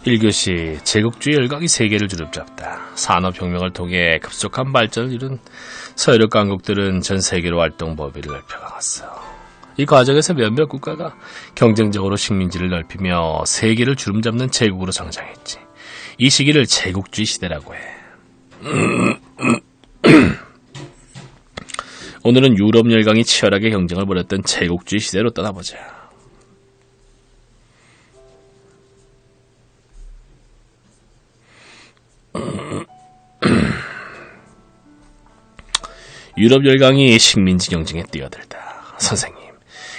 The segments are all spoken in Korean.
1교시 제국주의 열강이 세계를 주름잡다. 산업혁명을 통해 급속한 발전을 이룬 서유럽 강국들은 전 세계로 활동 범위를 넓혀갔어. 이 과정에서 몇몇 국가가 경쟁적으로 식민지를 넓히며 세계를 주름잡는 제국으로 성장했지. 이 시기를 제국주의 시대라고 해. 오늘은 유럽 열강이 치열하게 경쟁을 벌였던 제국주의 시대로 떠나보자. 유럽 열강이 식민지 경쟁에 뛰어들다. 선생님,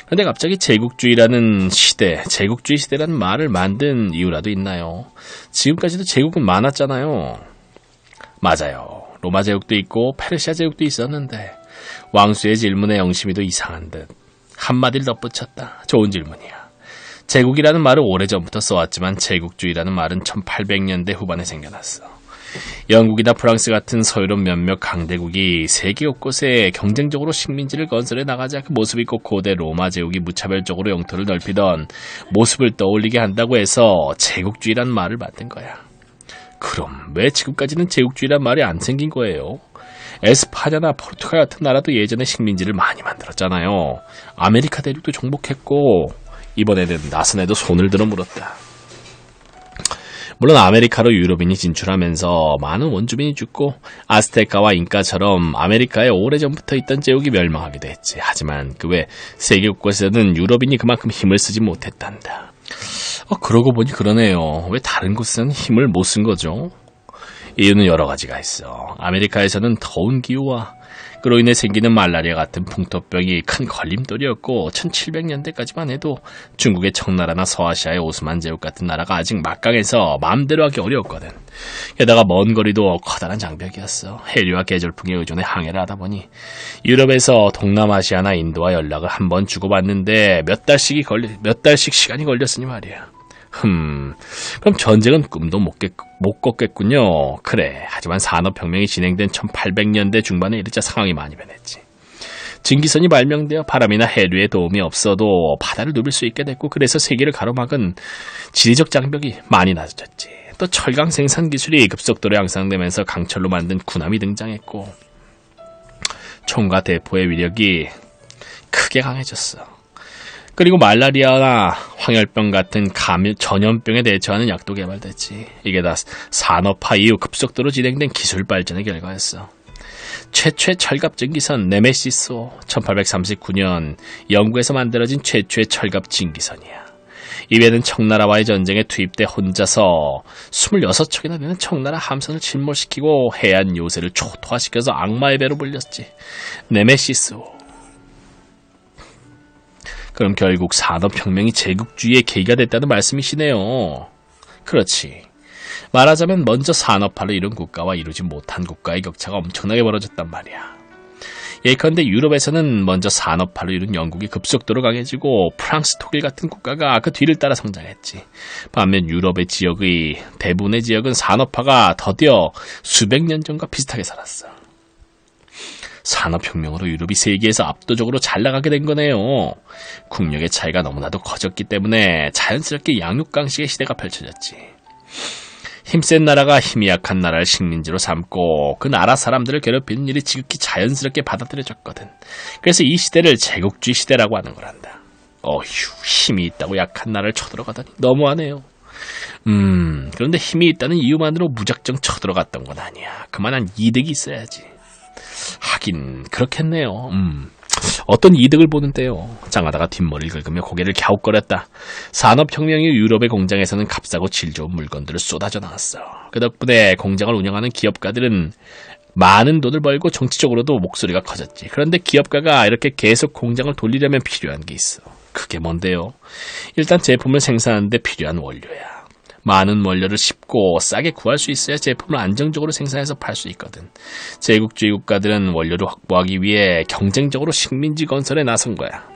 근데 갑자기 제국주의라는 시대, 제국주의 시대라는 말을 만든 이유라도 있나요? 지금까지도 제국은 많았잖아요. 맞아요. 로마 제국도 있고 페르시아 제국도 있었는데 왕수의 질문에 영심이도 이상한 듯 한마디를 덧붙였다. 좋은 질문이야. 제국이라는 말을 오래전부터 써왔지만 제국주의라는 말은 1800년대 후반에 생겨났어. 영국이나 프랑스 같은 서유럽 몇몇 강대국이 세계 곳곳에 경쟁적으로 식민지를 건설해 나가자 그 모습이 꼭 고대 로마 제국이 무차별적으로 영토를 넓히던 모습을 떠올리게 한다고 해서 제국주의란 말을 만든 거야. 그럼 왜 지금까지는 제국주의란 말이 안 생긴 거예요? 에스파냐나 포르투갈 같은 나라도 예전에 식민지를 많이 만들었잖아요. 아메리카 대륙도 정복했고 이번에는 나선에도 손을 들어 물었다. 물론 아메리카로 유럽인이 진출하면서 많은 원주민이 죽고 아스테카와 잉카처럼 아메리카에 오래전부터 있던 제국이 멸망하기도 했지. 하지만 그 외 세계 곳에서는 유럽인이 그만큼 힘을 쓰지 못했단다. 그러고 보니 그러네요. 왜 다른 곳에서는 힘을 못 쓴 거죠? 이유는 여러 가지가 있어. 아메리카에서는 더운 기후와 그로 인해 생기는 말라리아 같은 풍토병이 큰 걸림돌이었고 1700년대까지만 해도 중국의 청나라나 서아시아의 오스만 제국 같은 나라가 아직 막강해서 마음대로 하기 어려웠거든. 게다가 먼 거리도 커다란 장벽이었어. 해류와 계절풍에 의존해 항해를 하다 보니 유럽에서 동남아시아나 인도와 연락을 한번 주고받는데 몇 달씩 시간이 걸렸으니 말이야. 그럼 전쟁은 꿈도 못 꿨겠군요. 그래, 하지만 산업혁명이 진행된 1800년대 중반에 이르자 상황이 많이 변했지. 증기선이 발명되어 바람이나 해류의 도움이 없어도 바다를 누빌 수 있게 됐고, 그래서 세계를 가로막은 지리적 장벽이 많이 낮아졌지. 또 철강 생산 기술이 급속도로 향상되면서 강철로 만든 군함이 등장했고, 총과 대포의 위력이 크게 강해졌어. 그리고 말라리아나 황열병 같은 전염병에 대처하는 약도 개발됐지. 이게 다 산업화 이후 급속도로 진행된 기술 발전의 결과였어. 최초의 철갑 증기선 네메시스호 1839년 영국에서 만들어진 최초의 철갑 증기선이야. 이외에는 청나라와의 전쟁에 투입돼 혼자서 26척이나 되는 청나라 함선을 침몰시키고 해안 요새를 초토화시켜서 악마의 배로 불렸지. 네메시스호. 그럼 결국 산업혁명이 제국주의의 계기가 됐다는 말씀이시네요. 그렇지. 말하자면 먼저 산업화를 이룬 국가와 이루지 못한 국가의 격차가 엄청나게 벌어졌단 말이야. 예컨대 유럽에서는 먼저 산업화를 이룬 영국이 급속도로 강해지고 프랑스, 독일 같은 국가가 그 뒤를 따라 성장했지. 반면 유럽의 지역의 대부분의 지역은 산업화가 더디어 수백 년 전과 비슷하게 살았어. 산업혁명으로 유럽이 세계에서 압도적으로 잘 나가게 된 거네요. 국력의 차이가 너무나도 커졌기 때문에 자연스럽게 양육강식의 시대가 펼쳐졌지. 힘센 나라가 힘이 약한 나라를 식민지로 삼고 그 나라 사람들을 괴롭히는 일이 지극히 자연스럽게 받아들여졌거든. 그래서 이 시대를 제국주의 시대라고 하는 거란다. 힘이 있다고 약한 나라를 쳐들어가다니 너무하네요. 그런데 힘이 있다는 이유만으로 무작정 쳐들어갔던 건 아니야. 그만한 이득이 있어야지. 하긴 그렇겠네요. 어떤 이득을 보는데요. 짱하다가 뒷머리를 긁으며 고개를 갸웃거렸다. 산업혁명이 유럽의 공장에서는 값싸고 질 좋은 물건들을 쏟아져 나왔어. 그 덕분에 공장을 운영하는 기업가들은 많은 돈을 벌고 정치적으로도 목소리가 커졌지. 그런데 기업가가 이렇게 계속 공장을 돌리려면 필요한 게 있어. 그게 뭔데요? 일단 제품을 생산하는데 필요한 원료야. 많은 원료를 쉽고 싸게 구할 수 있어야 제품을 안정적으로 생산해서 팔 수 있거든. 제국주의 국가들은 원료를 확보하기 위해 경쟁적으로 식민지 건설에 나선 거야.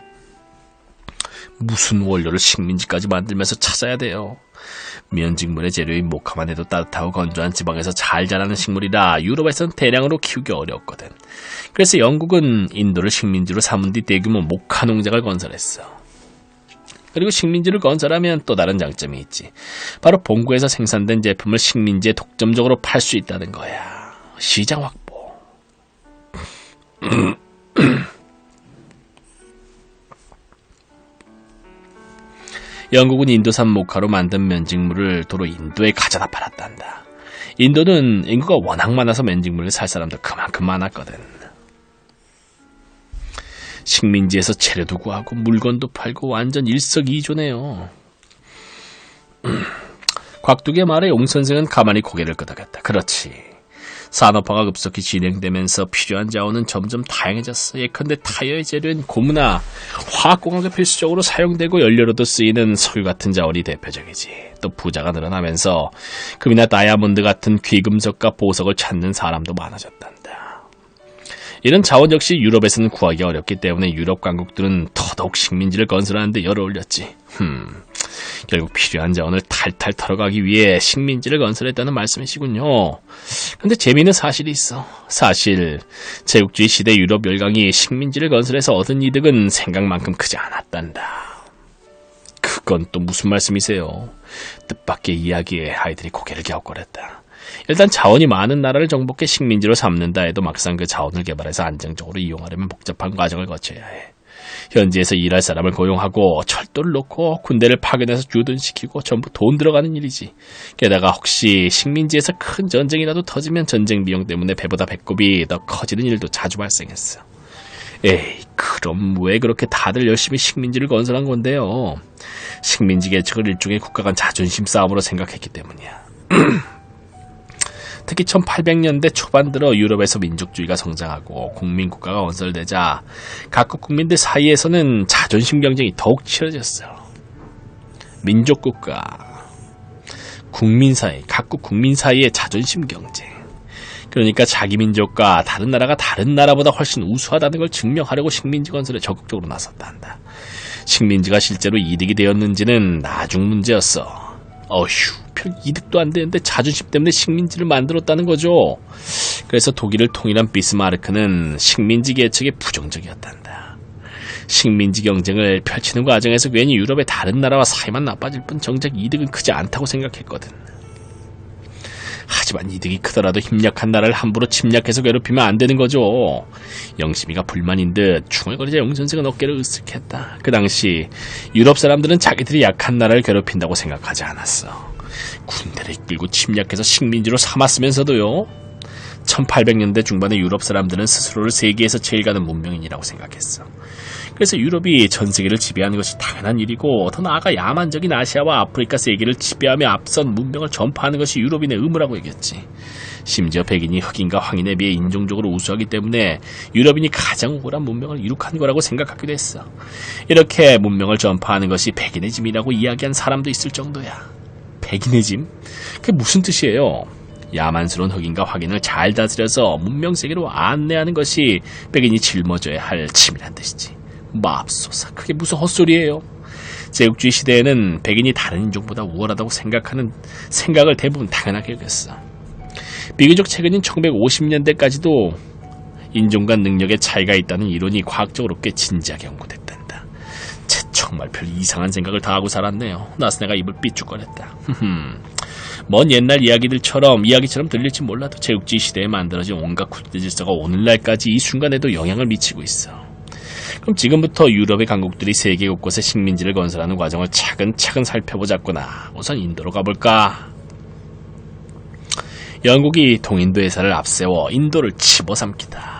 무슨 원료를 식민지까지 만들면서 찾아야 돼요. 면직물의 재료인 모카만 해도 따뜻하고 건조한 지방에서 잘 자라는 식물이라 유럽에선 대량으로 키우기 어려웠거든. 그래서 영국은 인도를 식민지로 삼은 뒤 대규모 모카 농장을 건설했어. 그리고 식민지를 건설하면 또 다른 장점이 있지. 바로 본국에서 생산된 제품을 식민지에 독점적으로 팔 수 있다는 거야. 시장 확보. 영국은 인도산 모카로 만든 면직물을 도로 인도에 가져다 팔았단다. 인도는 인구가 워낙 많아서 면직물을 살 사람도 그만큼 많았거든. 식민지에서 재료도 구하고 물건도 팔고 완전 일석이조네요. 곽두의 말에 용 선생은 가만히 고개를 끄덕였다. 그렇지. 산업화가 급속히 진행되면서 필요한 자원은 점점 다양해졌어. 예컨대 타이어의 재료인 고무나 화학공학에 필수적으로 사용되고 연료로도 쓰이는 석유 같은 자원이 대표적이지. 또 부자가 늘어나면서 금이나 다이아몬드 같은 귀금속과 보석을 찾는 사람도 많아졌단다. 이런 자원 역시 유럽에서는 구하기 어렵기 때문에 유럽 강국들은 더더욱 식민지를 건설하는 데 열을 올렸지. 결국 필요한 자원을 탈탈 털어가기 위해 식민지를 건설했다는 말씀이시군요. 근데 재미있는 사실이 있어. 사실 제국주의 시대 유럽 열강이 식민지를 건설해서 얻은 이득은 생각만큼 크지 않았단다. 그건 또 무슨 말씀이세요? 뜻밖의 이야기에 아이들이 고개를 갸웃거렸다. 일단 자원이 많은 나라를 정복해 식민지로 삼는다 해도 막상 그 자원을 개발해서 안정적으로 이용하려면 복잡한 과정을 거쳐야 해. 현지에서 일할 사람을 고용하고 철도를 놓고 군대를 파견해서 주둔시키고 전부 돈 들어가는 일이지. 게다가 혹시 식민지에서 큰 전쟁이라도 터지면 전쟁 비용 때문에 배보다 배꼽이 더 커지는 일도 자주 발생했어. 에이, 그럼 왜 그렇게 다들 열심히 식민지를 건설한 건데요? 식민지 개척을 일종의 국가 간 자존심 싸움으로 생각했기 때문이야. 특히 1800년대 초반 들어 유럽에서 민족주의가 성장하고 국민국가가 건설되자 각국 국민들 사이에서는 자존심 경쟁이 더욱 치열해졌어요. 민족국가, 국민 사이, 각국 국민 사이의 자존심 경쟁. 그러니까 자기 민족과 다른 나라가 다른 나라보다 훨씬 우수하다는 걸 증명하려고 식민지 건설에 적극적으로 나섰단다. 식민지가 실제로 이득이 되었는지는 나중 문제였어. 어휴, 별 이득도 안 되는데 자존심 때문에 식민지를 만들었다는 거죠. 그래서 독일을 통일한 비스마르크는 식민지 개척에 부정적이었단다. 식민지 경쟁을 펼치는 과정에서 괜히 유럽의 다른 나라와 사이만 나빠질 뿐 정작 이득은 크지 않다고 생각했거든. 하지만 이득이 크더라도 힘약한 나라를 함부로 침략해서 괴롭히면 안 되는 거죠. 영심이가 불만인 듯 중얼거리자 용선생은 어깨를 으쓱했다. 그 당시 유럽 사람들은 자기들이 약한 나라를 괴롭힌다고 생각하지 않았어. 군대를 이끌고 침략해서 식민지로 삼았으면서도요. 1800년대 중반의 유럽 사람들은 스스로를 세계에서 제일 가는 문명인이라고 생각했어. 그래서 유럽이 전 세계를 지배하는 것이 당연한 일이고 더 나아가 야만적인 아시아와 아프리카 세계를 지배하며 앞선 문명을 전파하는 것이 유럽인의 의무라고 여겼지. 심지어 백인이 흑인과 황인에 비해 인종적으로 우수하기 때문에 유럽인이 가장 우월한 문명을 이룩한 거라고 생각하기도 했어. 이렇게 문명을 전파하는 것이 백인의 짐이라고 이야기한 사람도 있을 정도야. 백인의 짐? 그게 무슨 뜻이에요? 야만스러운 흑인과 황인을 잘 다스려서 문명세계로 안내하는 것이 백인이 짊어져야 할 짐이란 뜻이지. 맙소사, 그게 무슨 헛소리예요? 제국주의 시대에는 백인이 다른 인종보다 우월하다고 생각하는 생각을 대부분 당연하게 여겼어. 비교적 최근인 1950년대까지도 인종 간 능력의 차이가 있다는 이론이 과학적으로 꽤 진지하게 연구됐단다. 정말 별 이상한 생각을 다 하고 살았네요. 나스네가 입을 삐죽거렸다. 먼 옛날 이야기처럼 들릴지 몰라도 제국주의 시대에 만들어진 온갖 국제 질서가 오늘날까지 이 순간에도 영향을 미치고 있어. 그럼 지금부터 유럽의 강국들이 세계 곳곳에 식민지를 건설하는 과정을 차근차근 살펴보자꾸나. 우선 인도로 가볼까? 영국이 동인도 회사를 앞세워 인도를 집어삼키다.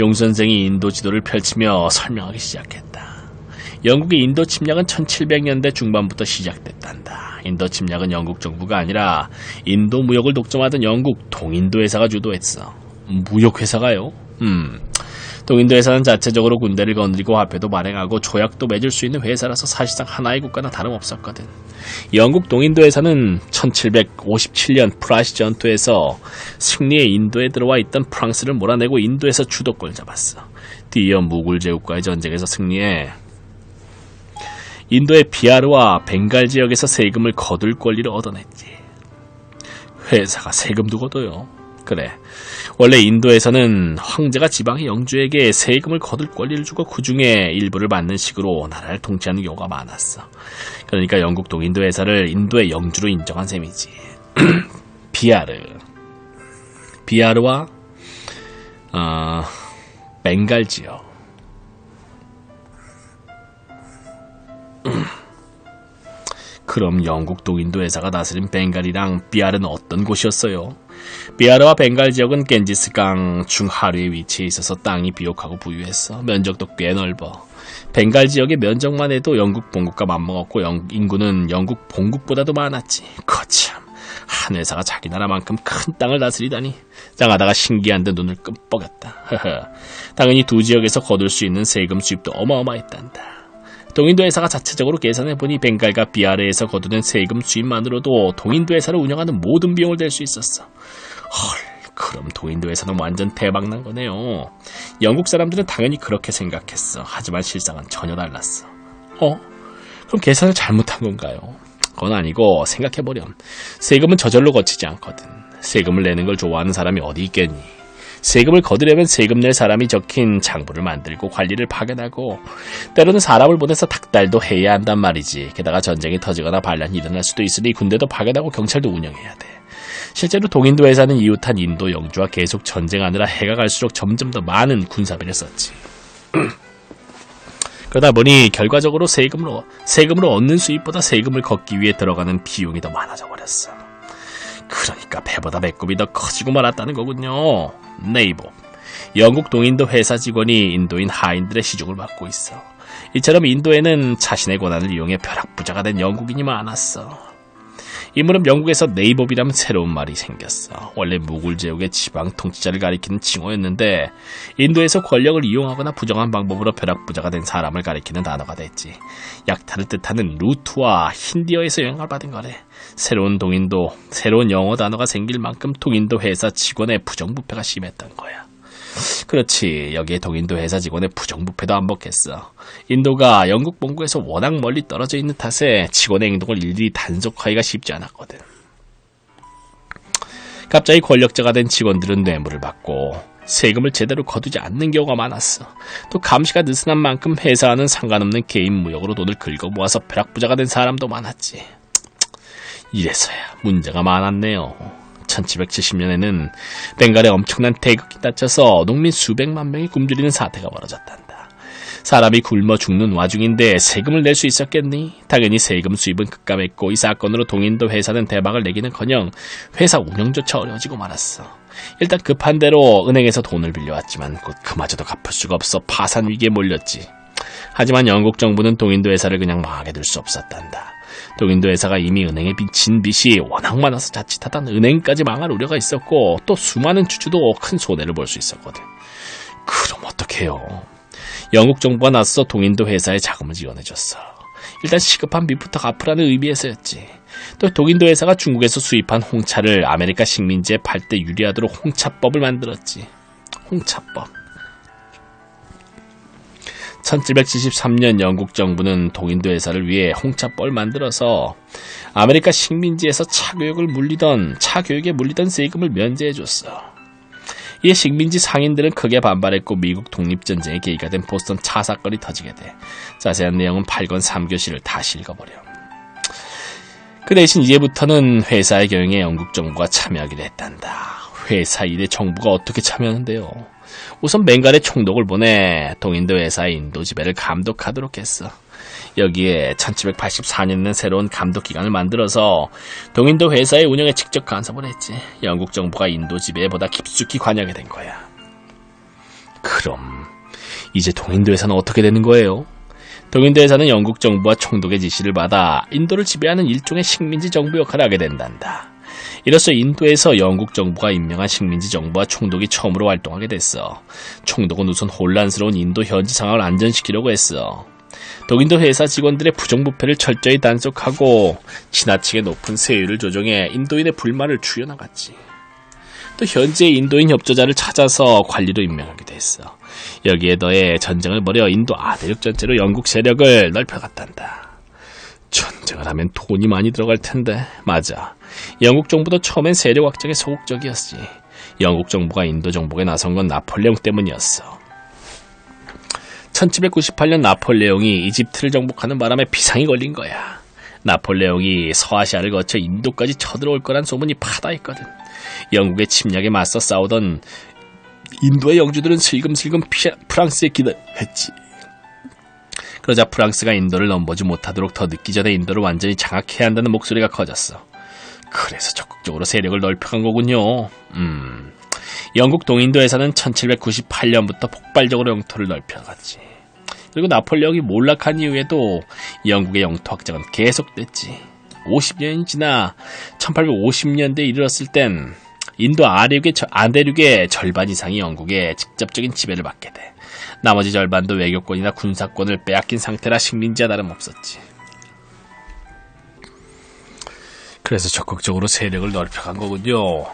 용 선생이 인도 지도를 펼치며 설명하기 시작했다. 영국의 인도 침략은 1700년대 중반부터 시작됐단다. 인도 침략은 영국 정부가 아니라 인도 무역을 독점하던 영국 동인도 회사가 주도했어. 무역 회사가요? 동인도 회사는 자체적으로 군대를 거느리고 화폐도 발행하고 조약도 맺을 수 있는 회사라서 사실상 하나의 국가나 다름없었거든. 영국 동인도 회사는 1757년 프라시 전투에서 승리해 인도에 들어와 있던 프랑스를 몰아내고 인도에서 주도권을 잡았어. 뒤이어 무굴 제국과의 전쟁에서 승리해 인도의 비하르와 벵갈 지역에서 세금을 거둘 권리를 얻어냈지. 회사가 세금도 거둬요. 그래. 원래 인도에서는 황제가 지방의 영주에게 세금을 거둘 권리를 주고 그 중에 일부를 받는 식으로 나라를 통치하는 경우가 많았어. 그러니까 영국 동인도 회사를 인도의 영주로 인정한 셈이지. 비아르와 벵갈 지역. 그럼 영국 동인도 회사가 다스린 벵갈이랑 비아르는 어떤 곳이었어요? 비아르와 벵갈 지역은 겐지스강 중하류에 위치해 있어서 땅이 비옥하고 부유했어. 면적도 꽤 넓어. 벵갈 지역의 면적만 해도 영국 본국과 맞먹었고 인구는 영국 본국보다도 많았지. 거참, 한 회사가 자기 나라만큼 큰 땅을 다스리다니. 짱하다가 신기한 듯 눈을 끔뻑였다. 당연히 두 지역에서 거둘 수 있는 세금 수입도 어마어마했단다. 동인도 회사가 자체적으로 계산해보니 벵갈과 비아르에서 거두는 세금 수입만으로도 동인도 회사를 운영하는 모든 비용을 댈 수 있었어. 헐, 그럼 동인도 회사는 완전 대박난 거네요. 영국 사람들은 당연히 그렇게 생각했어. 하지만 실상은 전혀 달랐어. 그럼 계산을 잘못한 건가요? 그건 아니고 생각해보렴. 세금은 저절로 거치지 않거든. 세금을 내는 걸 좋아하는 사람이 어디 있겠니? 세금을 거두려면 세금 낼 사람이 적힌 장부를 만들고 관리를 파견하고 때로는 사람을 보내서 닥달도 해야 한단 말이지. 게다가 전쟁이 터지거나 반란이 일어날 수도 있으니 군대도 파견하고 경찰도 운영해야 돼. 실제로 동인도 회사는 이웃한 인도 영주와 계속 전쟁하느라 해가 갈수록 점점 더 많은 군사비를 썼지. 그러다 보니 결과적으로 세금으로 얻는 수입보다 세금을 걷기 위해 들어가는 비용이 더 많아져 버렸어. 그러니까 배보다 배꼽이 더 커지고 말았다는 거군요. 네이버. 영국 동인도 회사 직원이 인도인 하인들의 시중을 받고 있어. 이처럼 인도에는 자신의 권한을 이용해 벼락부자가 된 영국인이 많았어. 이 무렵 영국에서 네이법이라는 새로운 말이 생겼어. 원래 무굴 제국의 지방 통치자를 가리키는 칭호였는데 인도에서 권력을 이용하거나 부정한 방법으로 벼락부자가 된 사람을 가리키는 단어가 됐지. 약탈을 뜻하는 루트와 힌디어에서 영향을 받은 거래. 새로운 영어 단어가 생길 만큼 동인도 회사 직원의 부정부패가 심했던 거야. 그렇지. 여기에 동인도 회사 직원의 부정부패도 한몫했어. 인도가 영국 본국에서 워낙 멀리 떨어져 있는 탓에 직원의 행동을 일일이 단속하기가 쉽지 않았거든. 갑자기 권력자가 된 직원들은 뇌물을 받고 세금을 제대로 거두지 않는 경우가 많았어. 또 감시가 느슨한 만큼 회사와는 상관없는 개인 무역으로 돈을 긁어 모아서 벼락부자가 된 사람도 많았지. 이래서야 문제가 많았네요. 1770년에는 벵갈에 엄청난 태극이 닫혀서 농민 수백만 명이 굶주리는 사태가 벌어졌단다. 사람이 굶어 죽는 와중인데 세금을 낼 수 있었겠니? 당연히 세금 수입은 급감했고 이 사건으로 동인도 회사는 대박을 내기는커녕 회사 운영조차 어려워지고 말았어. 일단 급한 대로 은행에서 돈을 빌려왔지만 곧 그마저도 갚을 수가 없어 파산 위기에 몰렸지. 하지만 영국 정부는 동인도 회사를 그냥 망하게 둘 수 없었단다. 동인도 회사가 이미 은행에 빚진 빚이 워낙 많아서 자칫하다 은행까지 망할 우려가 있었고 또 수많은 주주도 큰 손해를 볼 수 있었거든. 그럼 어떡해요? 영국 정부가 나서서 동인도 회사에 자금을 지원해줬어. 일단 시급한 빚부터 갚으라는 의미에서였지. 또 동인도 회사가 중국에서 수입한 홍차를 아메리카 식민지에 팔 때 유리하도록 홍차법을 만들었지. 홍차법. 1773년 영국 정부는 동인도 회사를 위해 홍차법을 만들어서 아메리카 식민지에서 차교육에 물리던 세금을 면제해줬어. 이에 식민지 상인들은 크게 반발했고 미국 독립전쟁의 계기가 된 보스턴 차 사건이 터지게 돼. 자세한 내용은 8권 3교시를 다시 읽어버려. 그 대신 이제부터는 회사의 경영에 영국 정부가 참여하기로 했단다. 회사 일에 정부가 어떻게 참여하는데요? 우선 벵갈에 총독을 보내 동인도 회사의 인도 지배를 감독하도록 했어. 여기에 1784년에는 새로운 감독기관을 만들어서 동인도 회사의 운영에 직접 간섭을 했지. 영국 정부가 인도 지배에 보다 깊숙이 관여하게 된 거야. 그럼 이제 동인도 회사는 어떻게 되는 거예요? 동인도 회사는 영국 정부와 총독의 지시를 받아 인도를 지배하는 일종의 식민지 정부 역할을 하게 된단다. 이로써 인도에서 영국 정부가 임명한 식민지 정부와 총독이 처음으로 활동하게 됐어. 총독은 우선 혼란스러운 인도 현지 상황을 안전시키려고 했어. 동인도 회사 직원들의 부정부패를 철저히 단속하고 지나치게 높은 세율을 조정해 인도인의 불만을 줄여나갔지. 또 현지의 인도인 협조자를 찾아서 관리로 임명하기도 했어. 여기에 더해 전쟁을 벌여 인도 아대륙 전체로 영국 세력을 넓혀갔단다. 전쟁을 하면 돈이 많이 들어갈 텐데. 맞아. 영국 정부도 처음엔 세력 확장에 소극적이었지. 영국 정부가 인도 정복에 나선 건 나폴레옹 때문이었어. 1798년 나폴레옹이 이집트를 정복하는 바람에 비상이 걸린 거야. 나폴레옹이 서아시아를 거쳐 인도까지 쳐들어올 거란 소문이 파다했거든. 영국의 침략에 맞서 싸우던 인도의 영주들은 슬금슬금 프랑스에 기다렸지. 그러자 프랑스가 인도를 넘보지 못하도록 더 늦기 전에 인도를 완전히 장악해야 한다는 목소리가 커졌어. 그래서 적극적으로 세력을 넓혀간 거군요. 영국 동인도에서는 1798년부터 폭발적으로 영토를 넓혀갔지. 그리고 나폴레옹이 몰락한 이후에도 영국의 영토 확장은 계속됐지. 50년이 지나 1850년대에 이르렀을 땐 인도 아대륙의 절반 이상이 영국의 직접적인 지배를 받게 돼. 나머지 절반도 외교권이나 군사권을 빼앗긴 상태라 식민지와 다름없었지. 그래서 적극적으로 세력을 넓혀간 거군요.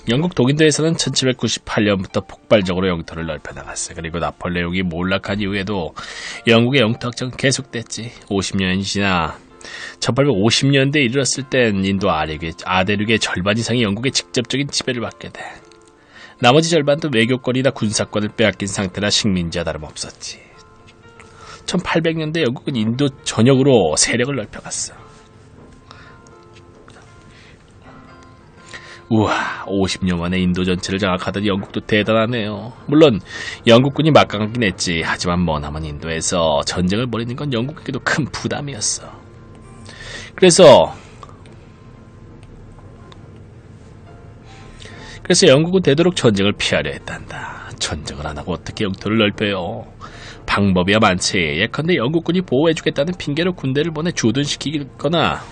영국 동인도에서는 1798년부터 폭발적으로 영토를 넓혀나갔어. 그리고 나폴레옹이 몰락한 이후에도 영국의 영토 확장은 계속됐지. 50년이 지나 1850년대에 이르렀을 땐 인도 아대륙의 절반 이상이 영국의 직접적인 지배를 받게 돼. 나머지 절반도 외교권이나 군사권을 빼앗긴 상태라 식민지와 다름없었지. 1800년대 영국은 인도 전역으로 세력을 넓혀갔어. 우와, 50년 만에 인도 전체를 장악하던 영국도 대단하네요. 물론 영국군이 막강하긴 했지. 하지만 머나먼 인도에서 전쟁을 벌이는 건 영국에게도 큰 부담이었어. 그래서 영국은 되도록 전쟁을 피하려 했단다. 전쟁을 안 하고 어떻게 영토를 넓혀요? 방법이야 많지. 예컨대 영국군이 보호해주겠다는 핑계로 군대를 보내 주둔시키거나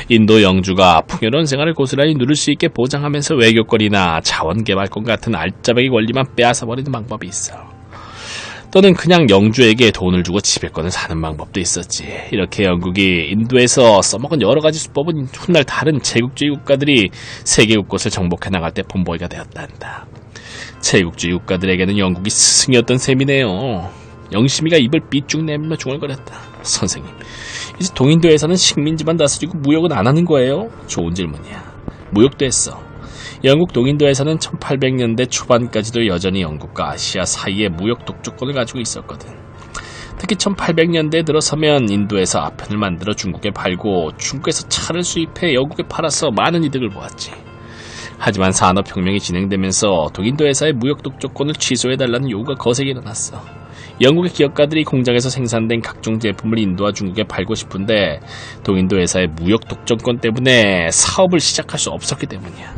인도 영주가 풍요로운 생활을 고스란히 누릴 수 있게 보장하면서 외교권이나 자원개발권 같은 알짜배기 권리만 빼앗아버리는 방법이 있어. 또는 그냥 영주에게 돈을 주고 지배권을 사는 방법도 있었지. 이렇게 영국이 인도에서 써먹은 여러가지 수법은 훗날 다른 제국주의 국가들이 세계 곳곳을 정복해 나갈 때 본보기가 되었단다. 제국주의 국가들에게는 영국이 스승이었던 셈이네요. 영심이가 입을 삐쭉 내밀며 중얼거렸다. 선생님, 이제 동인도에서는 식민지만 다스리고 무역은 안 하는 거예요? 좋은 질문이야. 무역도 했어. 영국 동인도에서는 1800년대 초반까지도 여전히 영국과 아시아 사이에 무역 독점권을 가지고 있었거든. 특히 1800년대에 들어서면 인도에서 아편을 만들어 중국에 팔고 중국에서 차를 수입해 영국에 팔아서 많은 이득을 보았지. 하지만 산업혁명이 진행되면서 동인도 회사의 무역 독점권을 취소해달라는 요구가 거세게 일어났어. 영국의 기업가들이 공장에서 생산된 각종 제품을 인도와 중국에 팔고 싶은데 동인도 회사의 무역 독점권 때문에 사업을 시작할 수 없었기 때문이야.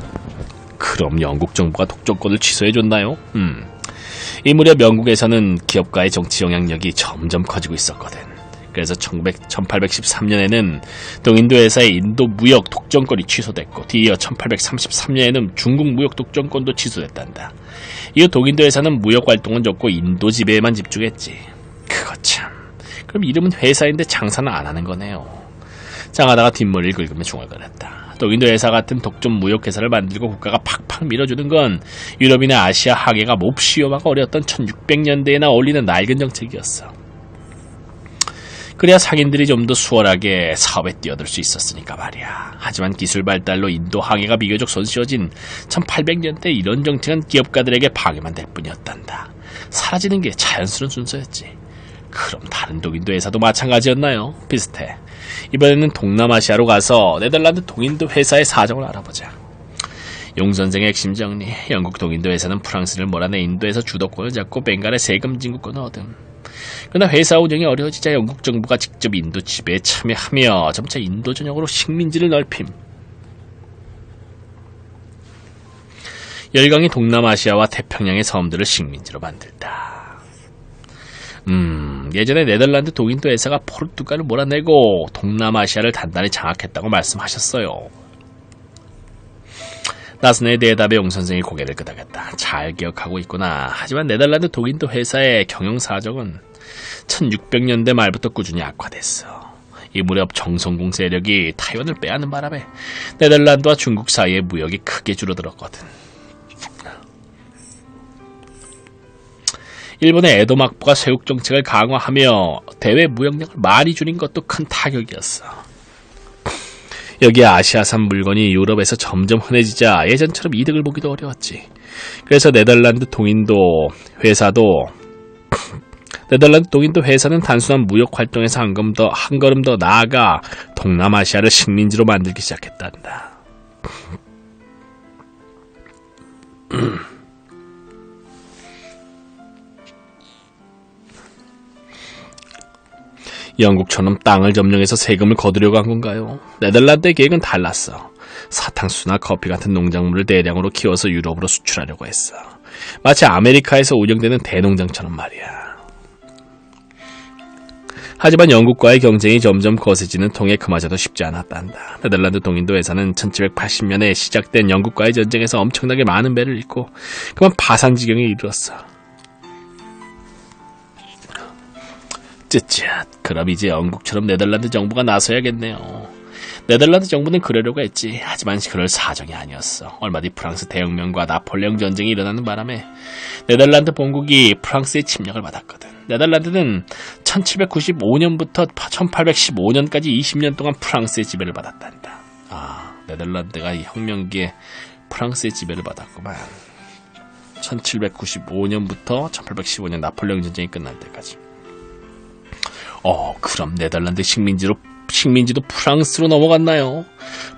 그럼 영국 정부가 독점권을 취소해줬나요? 이 무렵 영국에서는 기업가의 정치 영향력이 점점 커지고 있었거든. 그래서 1813년에는 동인도 회사의 인도 무역 독점권이 취소됐고 뒤이어 1833년에는 중국 무역 독점권도 취소됐단다. 이후 동인도 회사는 무역 활동은 접고 인도 지배에만 집중했지. 그거 참. 그럼 이름은 회사인데 장사는 안 하는 거네요. 장하다가 뒷머리를 긁으며 중얼거렸다. 동인도 회사 같은 독점 무역 회사를 만들고 국가가 팍팍 밀어주는 건 유럽이나 아시아 하계가 몹시 위험하고 어려웠던 1600년대에나 어울리는 낡은 정책이었어. 그래야 상인들이 좀 더 수월하게 사업에 뛰어들 수 있었으니까 말이야. 하지만 기술 발달로 인도 항해가 비교적 손쉬워진 1800년대 이런 정책은 기업가들에게 방해만 될 뿐이었단다. 사라지는 게 자연스러운 순서였지. 그럼 다른 동인도 회사도 마찬가지였나요? 비슷해. 이번에는 동남아시아로 가서 네덜란드 동인도 회사의 사정을 알아보자. 용선생의 핵심 정리. 영국 동인도 회사는 프랑스를 몰아내 인도에서 주도권을 잡고 벵갈의 세금 진구권을 얻음. 그러나 회사 운영이 어려워지자 영국 정부가 직접 인도 지배에 참여하며 점차 인도 전역으로 식민지를 넓힘. 열강이 동남아시아와 태평양의 섬들을 식민지로 만들다. 예전에 네덜란드 동인도 회사가 포르투갈을 몰아내고 동남아시아를 단단히 장악했다고 말씀하셨어요. 나선의 대답에 용선생이 고개를 끄덕였다. 잘 기억하고 있구나. 하지만 네덜란드 동인도 회사의 경영사정은 1600년대 말부터 꾸준히 악화됐어. 이 무렵 정성공 세력이 타이완을 빼앗는 바람에 네덜란드와 중국 사이의 무역이 크게 줄어들었거든. 일본의 에도 막부가 쇄국 정책을 강화하며 대외 무역량을 많이 줄인 것도 큰 타격이었어. 여기에 아시아산 물건이 유럽에서 점점 흔해지자 예전처럼 이득을 보기도 어려웠지. 그래서 네덜란드 동인도 회사는 단순한 무역 활동에서 한 걸음 더 나아가 동남아시아를 식민지로 만들기 시작했단다. 영국처럼 땅을 점령해서 세금을 거두려고 한 건가요? 네덜란드의 계획은 달랐어. 사탕수수나 커피 같은 농작물을 대량으로 키워서 유럽으로 수출하려고 했어. 마치 아메리카에서 운영되는 대농장처럼 말이야. 하지만 영국과의 경쟁이 점점 거세지는 통에 그마저도 쉽지 않았단다. 네덜란드 동인도 회사는 1780년에 시작된 영국과의 전쟁에서 엄청나게 많은 배를 잃고 그만 파산 지경에 이르렀어. 쯧쯧, 그럼 이제 영국처럼 네덜란드 정부가 나서야겠네요. 네덜란드 정부는 그러려고 했지. 하지만 그럴 사정이 아니었어. 얼마 뒤 프랑스 대혁명과 나폴레옹 전쟁이 일어나는 바람에 네덜란드 본국이 프랑스의 침략을 받았거든. 네덜란드는 1795년부터 1815년까지 20년 동안 프랑스의 지배를 받았단다. 네덜란드가 이 혁명기에 프랑스의 지배를 받았구만. 1795년부터 1815년 나폴레옹 전쟁이 끝날 때까지. 그럼 네덜란드 식민지도 프랑스로 넘어갔나요?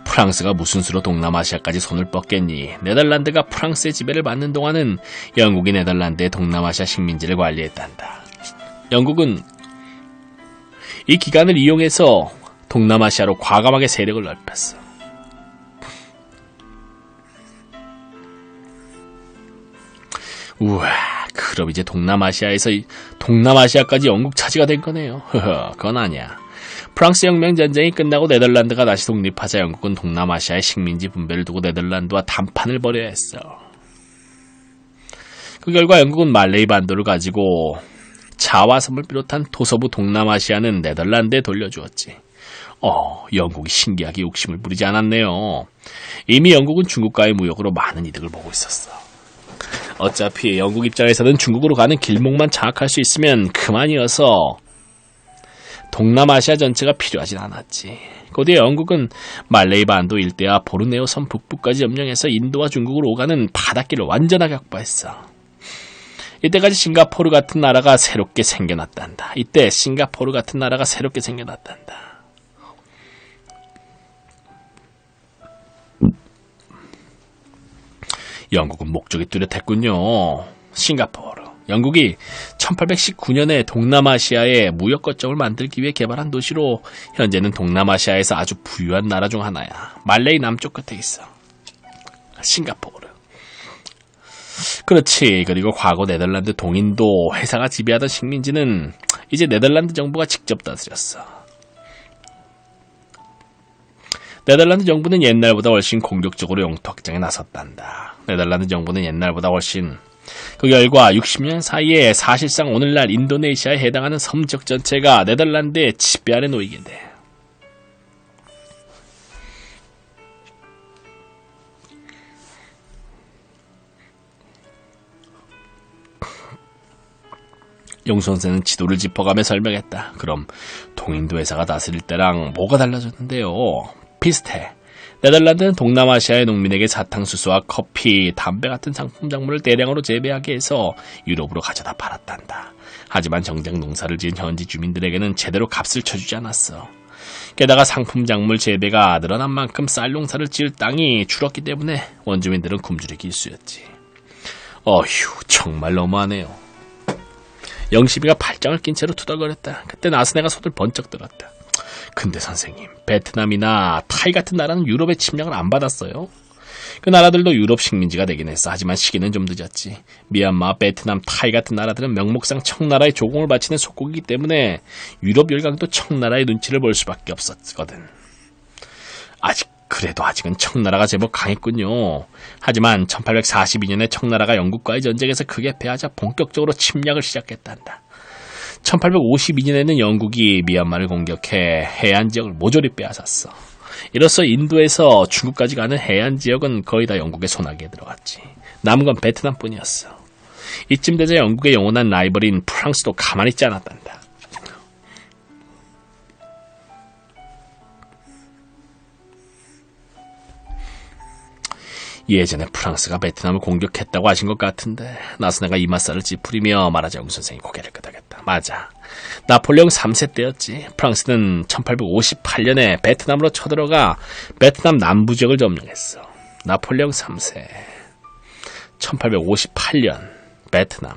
프랑스가 무슨 수로 동남아시아까지 손을 뻗겠니? 네덜란드가 프랑스의 지배를 받는 동안은 영국이 네덜란드의 동남아시아 식민지를 관리했단다. 영국은 이 기간을 이용해서 동남아시아로 과감하게 세력을 넓혔어. 우와, 그럼 이제 동남아시아까지 영국 차지가 된 거네요. 그건 아니야. 프랑스 혁명 전쟁이 끝나고 네덜란드가 다시 독립하자 영국은 동남아시아의 식민지 분배를 두고 네덜란드와 담판을 벌여야 했어. 그 결과 영국은 말레이 반도를 가지고 자와섬을 비롯한 도서부 동남아시아는 네덜란드에 돌려주었지. 영국이 신기하게 욕심을 부리지 않았네요. 이미 영국은 중국과의 무역으로 많은 이득을 보고 있었어. 어차피 영국 입장에서는 중국으로 가는 길목만 장악할 수 있으면 그만이어서 동남아시아 전체가 필요하진 않았지. 곧이어 영국은 말레이 반도 일대와 보르네오 섬 북부까지 점령해서 인도와 중국으로 오가는 바닷길을 완전하게 확보했어. 이때까지 싱가포르 같은 나라가 새롭게 생겨났단다. 영국은 목적이 뚜렷했군요. 싱가포르. 영국이 1819년에 동남아시아에 무역 거점을 만들기 위해 개발한 도시로 현재는 동남아시아에서 아주 부유한 나라 중 하나야. 말레이 남쪽 끝에 있어. 싱가포르. 그렇지. 그리고 과거 네덜란드 동인도 회사가 지배하던 식민지는 이제 네덜란드 정부가 직접 다스렸어. 네덜란드 정부는 옛날보다 훨씬 공격적으로 영토 확장에 나섰단다. 그 결과 60년 사이에 사실상 오늘날 인도네시아에 해당하는 섬 지역 전체가 네덜란드의 지배 아래 놓이게 돼. 용수 선생은 지도를 짚어가며 설명했다. 그럼 동인도 회사가 다스릴 때랑 뭐가 달라졌는데요? 비슷해. 네덜란드는 동남아시아의 농민에게 사탕수수와 커피, 담배 같은 상품 작물을 대량으로 재배하게 해서 유럽으로 가져다 팔았단다. 하지만 정작 농사를 지은 현지 주민들에게는 제대로 값을 쳐주지 않았어. 게다가 상품 작물 재배가 늘어난 만큼 쌀 농사를 지을 땅이 줄었기 때문에 원주민들은 굶주리기 일쑤였지. 정말 너무하네요. 영시비가 팔짱을 낀 채로 투덜거렸다. 그때 나스네가 손을 번쩍 들었다. 근데 선생님, 베트남이나 타이 같은 나라는 유럽의 침략을 안 받았어요? 그 나라들도 유럽 식민지가 되긴 했어. 하지만 시기는 좀 늦었지. 미얀마, 베트남, 타이 같은 나라들은 명목상 청나라의 조공을 바치는 속국이기 때문에 유럽 열강도 청나라의 눈치를 볼 수밖에 없었거든. 아직은 청나라가 제법 강했군요. 하지만 1842년에 청나라가 영국과의 전쟁에서 크게 패하자 본격적으로 침략을 시작했단다. 1852년에는 영국이 미얀마를 공격해 해안 지역을 모조리 빼앗았어. 이로써 인도에서 중국까지 가는 해안 지역은 거의 다 영국의 손아귀에 들어갔지. 남은 건 베트남뿐이었어. 이쯤 되자 영국의 영원한 라이벌인 프랑스도 가만히 있지 않았단다. 예전에 프랑스가 베트남을 공격했다고 하신 것 같은데 나선아가 이맛살을 찌푸리며 말하자고 선생이 고개를 끄덕였다. 맞아. 나폴레옹 3세 때였지. 프랑스는 1858년에 베트남으로 쳐들어가 베트남 남부 지역을 점령했어. 나폴레옹 3세. 1858년 베트남.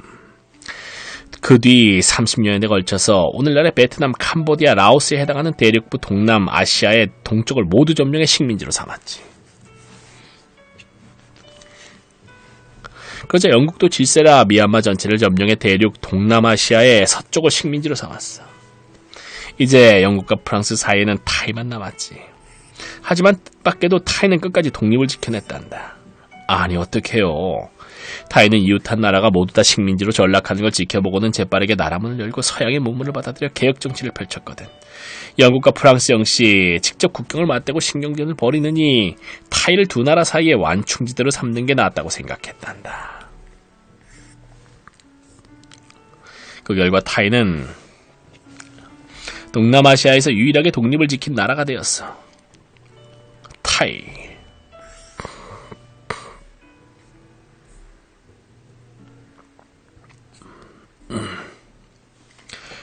그 뒤 30년에 걸쳐서 오늘날의 베트남, 캄보디아, 라오스에 해당하는 대륙부 동남아시아의 동쪽을 모두 점령해 식민지로 삼았지. 그러자 영국도 질세라 미얀마 전체를 점령해 대륙 동남아시아의 서쪽을 식민지로 삼았어. 이제 영국과 프랑스 사이에는 타이만 남았지. 하지만 뜻밖에도 타이는 끝까지 독립을 지켜냈단다. 아니 어떡해요. 타이는 이웃한 나라가 모두 다 식민지로 전락하는 걸 지켜보고는 재빠르게 나라문을 열고 서양의 문물을 받아들여 개혁정치를 펼쳤거든. 영국과 프랑스 역시 직접 국경을 맞대고 신경전을 벌이느니 타이를 두 나라 사이에 완충지대로 삼는 게 낫다고 생각했단다. 그 결과 타이는 동남아시아에서 유일하게 독립을 지킨 나라가 되었어. 타이.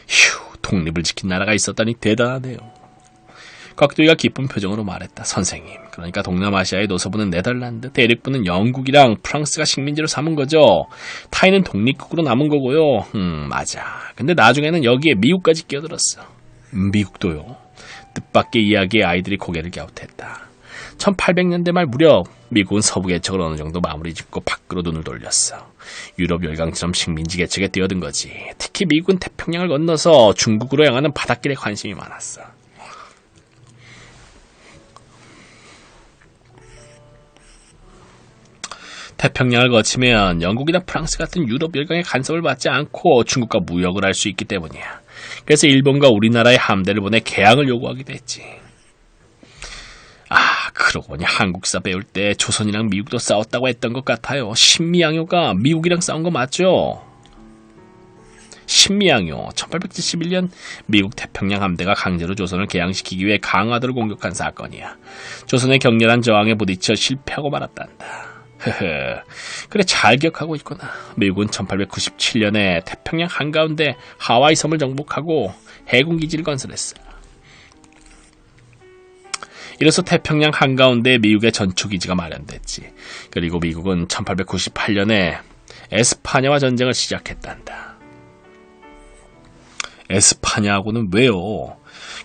휴, 독립을 지킨 나라가 있었다니 대단하네요. 곽두이가 기쁜 표정으로 말했다. 선생님, 그러니까 동남아시아의 노서부는 네덜란드, 대륙부는 영국이랑 프랑스가 식민지로 삼은 거죠. 타이는 독립국으로 남은 거고요. 맞아. 근데 나중에는 여기에 미국까지 끼어들었어. 미국도요? 뜻밖의 이야기에 아이들이 고개를 갸웃했다. 1800년대 말 무렵 미국은 서부 개척을 어느 정도 마무리 짓고 밖으로 눈을 돌렸어. 유럽 열강처럼 식민지 개척에 뛰어든 거지. 특히 미국은 태평양을 건너서 중국으로 향하는 바닷길에 관심이 많았어. 태평양을 거치면 영국이나 프랑스 같은 유럽 열강의 간섭을 받지 않고 중국과 무역을 할 수 있기 때문이야. 그래서 일본과 우리나라의 함대를 보내 개항을 요구하기도 했지. 그러고 보니 한국사 배울 때 조선이랑 미국도 싸웠다고 했던 것 같아요. 신미양요가 미국이랑 싸운 거 맞죠? 신미양요, 1871년 미국 태평양 함대가 강제로 조선을 개항시키기 위해 강화도를 공격한 사건이야. 조선의 격렬한 저항에 부딪혀 실패하고 말았단다. 그래, 잘 기억하고 있구나. 미국은 1897년에 태평양 한가운데 하와이 섬을 정복하고 해군기지를 건설했어. 이로써 태평양 한가운데 미국의 전초기지가 마련됐지. 그리고 미국은 1898년에 에스파냐와 전쟁을 시작했단다. 에스파냐하고는 왜요?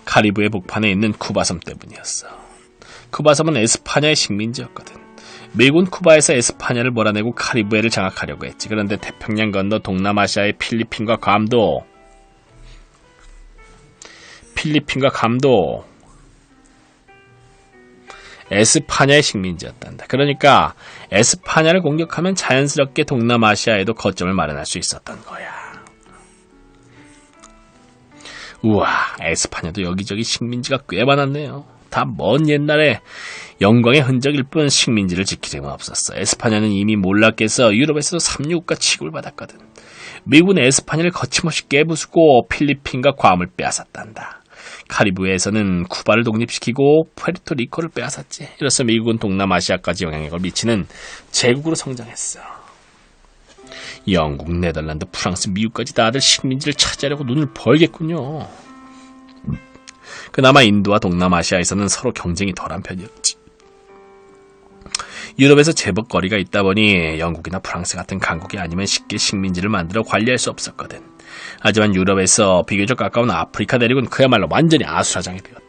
카리브해 북판에 있는 쿠바섬 때문이었어. 쿠바섬은 에스파냐의 식민지였거든. 미국은 쿠바에서 에스파냐를 몰아내고 카리브해를 장악하려고 했지. 그런데 태평양 건너 동남아시아의 필리핀과 괌도 에스파냐의 식민지였단다. 그러니까 에스파냐를 공격하면 자연스럽게 동남아시아에도 거점을 마련할 수 있었던 거야. 우와, 에스파냐도 여기저기 식민지가 꽤 많았네요. 다 먼 옛날에 영광의 흔적일 뿐 식민지를 지킬 힘은 없었어. 에스파냐는 이미 몰락해서 유럽에서도 삼류국가 취급을 받았거든. 미국은 에스파냐를 거침없이 깨부수고 필리핀과 괌을 빼앗았단다. 카리브해에서는 쿠바를 독립시키고 푸에르토리코를 빼앗았지. 이로써 미국은 동남아시아까지 영향력을 미치는 제국으로 성장했어. 영국, 네덜란드, 프랑스, 미국까지 다들 식민지를 차지하려고 눈을 벌겠군요. 그나마 인도와 동남아시아에서는 서로 경쟁이 덜한 편이었지. 유럽에서 제법 거리가 있다 보니 영국이나 프랑스 같은 강국이 아니면 쉽게 식민지를 만들어 관리할 수 없었거든. 하지만 유럽에서 비교적 가까운 아프리카 대륙은 그야말로 완전히 아수라장이 되었다.